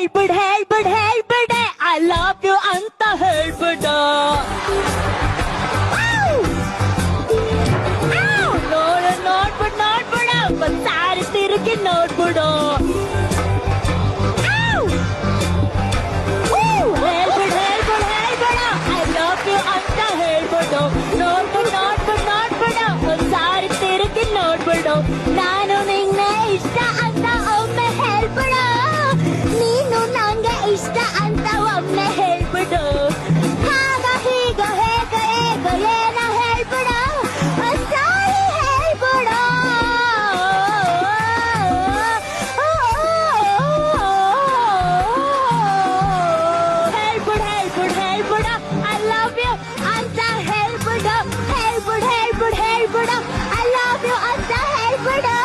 ಹೇಳ್ಬಿಡೆ I love you ಅಂತ ಹೇಳ್ಬಿಡ. ನೋಡ್ಬಿಡ ಒಂದ್ಸಾರಿ ತಿರುಗಿ ನೋಡ್ಬಿಡು. ಹೇಳ್ಬಿಡ ಐ ಲವ್ ಯು ಅಂತ ಹೇಳ್ಬಿಡು. ನೋಡ್ಬಿಡ ಒಂದ್ಸಾರಿ ತಿರುಗಿ ನೋಡ್ಬಿಡು. ನಾನು ನಿನ್ನ ಇಷ್ಟ ಅಂತ ಒಮ್ಮೆ ಹೇಳ್ಬಿಡು. ನೀನು ನಂಗೆ ಇಷ್ಟ ಅಂತ ಒಮ್ಮೆ ಹೇಳ್ಬಿಡು. ಹಾಗ ಹೀಗ ಹೇಗ ಏಗ ಏನ ಹೇಳ್ಬಿಡು. ಒಂದ್ಸಾರಿ ಹೇಳ್ಬಿಡು. ಹೇಳ್ಬಿಡು ಐ ಲವ್ ಯು ಅಂತ ಹೇಳ್ಬಿಡು. ಹೇಳ್ಬಿಡು ಐ ಲವ್ ಯು ಅಂತ ಹೇಳ್ಬಿಡು.